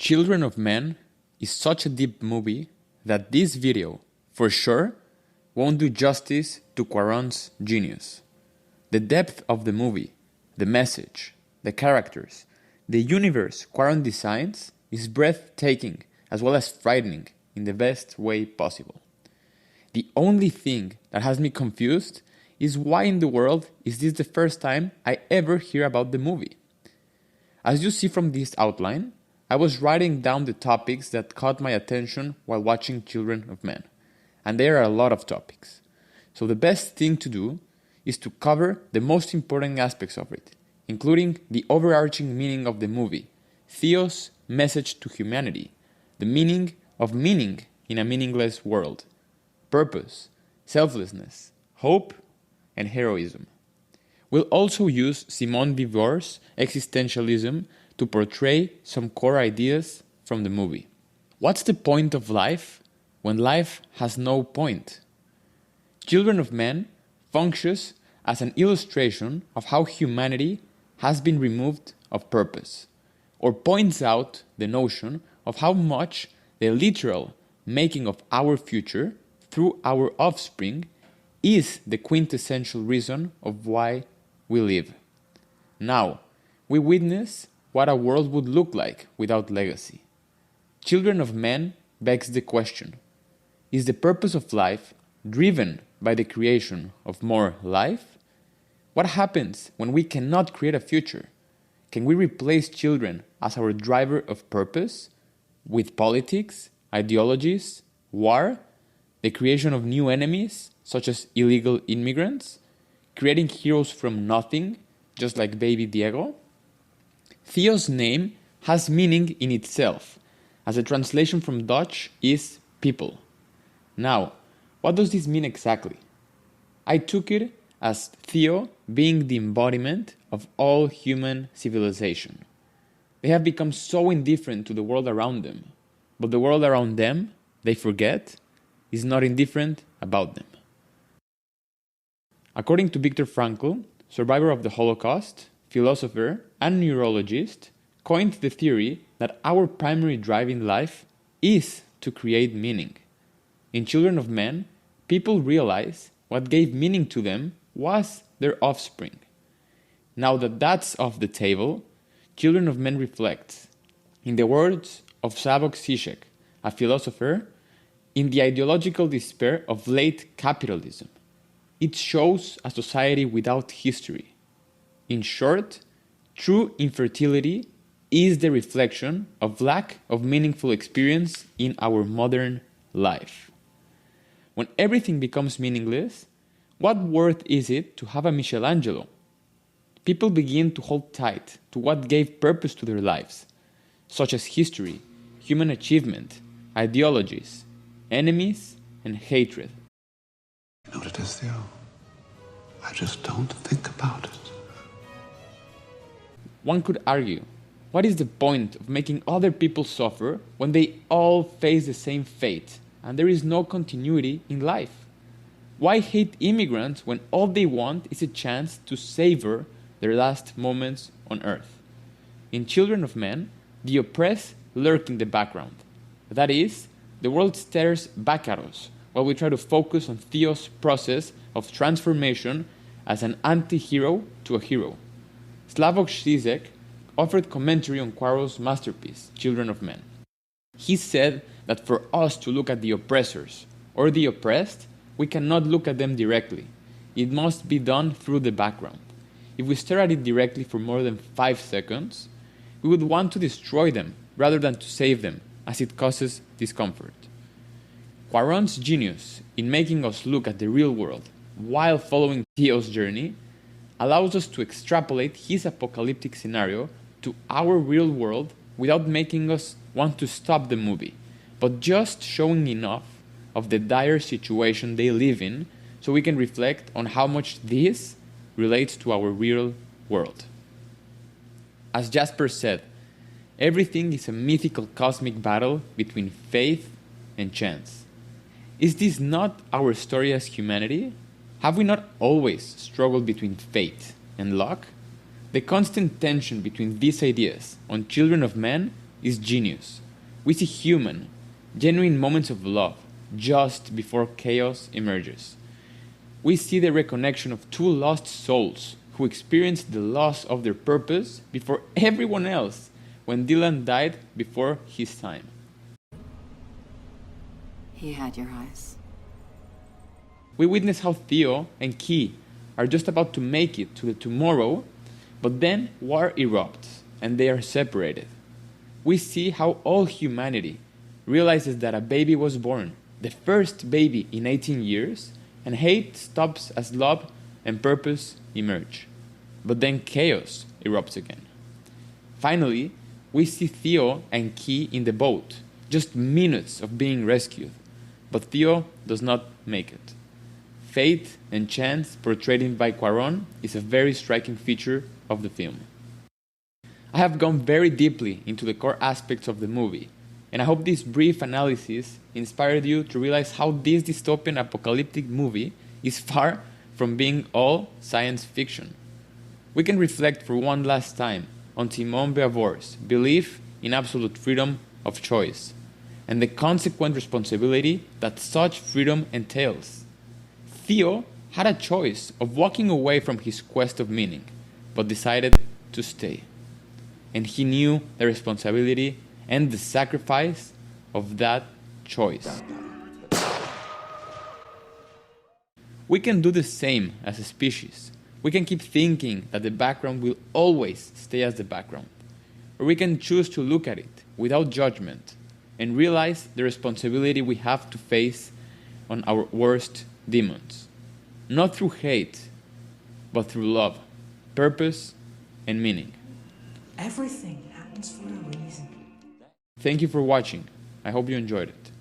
Children of Men is such a deep movie that this video, for sure, won't do justice to Cuarón's genius. The depth of the movie, the message, the characters, the universe Cuarón designs is breathtaking as well as frightening in the best way possible. The only thing that has me confused is why in the world is this the first time I ever hear about the movie? As you see from this outline, I was writing down the topics that caught my attention while watching Children of Men, and there are a lot of topics. So the best thing to do is to cover the most important aspects of it, including the overarching meaning of the movie, Theo's message to humanity, the meaning of meaning in a meaningless world, purpose, selflessness, hope, and heroism. We'll also use Simone de Beauvoir's existentialism to portray some core ideas from the movie. What's the point of life when life has no point? Children of Men functions as an illustration of how humanity has been removed of purpose, or points out the notion of how much the literal making of our future through our offspring is the quintessential reason of why we live. Now, we witness what a world would look like without legacy. Children of Men begs the question, is the purpose of life driven by the creation of more life? What happens when we cannot create a future? Can we replace children as our driver of purpose with politics, ideologies, war, the creation of new enemies, such as illegal immigrants, creating heroes from nothing, just like baby Diego? Theo's name has meaning in itself, as the translation from Dutch is people. Now, what does this mean exactly? I took it as Theo being the embodiment of all human civilization. They have become so indifferent to the world around them, but the world around them, they forget, is not indifferent about them. According to Viktor Frankl, survivor of the Holocaust, philosopher and neurologist, coined the theory that our primary drive in life is to create meaning. In Children of Men, people realize what gave meaning to them was their offspring. Now that that's off the table, Children of Men reflects, in the words of Slavoj Žižek, a philosopher, in the ideological despair of late capitalism. It shows a society without history. In short, true infertility is the reflection of lack of meaningful experience in our modern life. When everything becomes meaningless, what worth is it to have a Michelangelo? People begin to hold tight to what gave purpose to their lives, such as history, human achievement, ideologies, enemies, and hatred. You know what it is, Theo? I just don't think about it. One could argue, what is the point of making other people suffer when they all face the same fate and there is no continuity in life? Why hate immigrants when all they want is a chance to savor their last moments on earth? In Children of Men, the oppressed lurk in the background. That is, the world stares back at us while we try to focus on Theo's process of transformation as an anti-hero to a hero. Slavoj Žižek offered commentary on Cuarón's masterpiece, Children of Men. He said that for us to look at the oppressors or the oppressed, we cannot look at them directly. It must be done through the background. If we stare at it directly for more than 5 seconds, we would want to destroy them rather than to save them, as it causes discomfort. Cuarón's genius in making us look at the real world while following Theo's journey allows us to extrapolate his apocalyptic scenario to our real world without making us want to stop the movie, but just showing enough of the dire situation they live in so we can reflect on how much this relates to our real world. As Jasper said, everything is a mythical cosmic battle between faith and chance. Is this not our story as humanity? Have we not always struggled between fate and luck? The constant tension between these ideas on Children of Men is genius. We see human, genuine moments of love just before chaos emerges. We see the reconnection of two lost souls who experienced the loss of their purpose before everyone else when Dylan died before his time. He had your eyes. We witness how Theo and Key are just about to make it to the tomorrow, but then war erupts and they are separated. We see how all humanity realizes that a baby was born, the first baby in 18 years, and hate stops as love and purpose emerge. But then chaos erupts again. Finally, we see Theo and Key in the boat, just minutes of being rescued, but Theo does not make it. Fate and chance portrayed by Cuarón is a very striking feature of the film. I have gone very deeply into the core aspects of the movie, and I hope this brief analysis inspired you to realize how this dystopian apocalyptic movie is far from being all science fiction. We can reflect for one last time on Simone Beauvoir's belief in absolute freedom of choice, and the consequent responsibility that such freedom entails. Theo had a choice of walking away from his quest of meaning, but decided to stay. And he knew the responsibility and the sacrifice of that choice. We can do the same as a species. We can keep thinking that the background will always stay as the background. Or we can choose to look at it without judgment and realize the responsibility we have to face on our worst demons. Not through hate, but through love, purpose, and meaning. Everything happens for a reason. Thank you for watching. I hope you enjoyed it.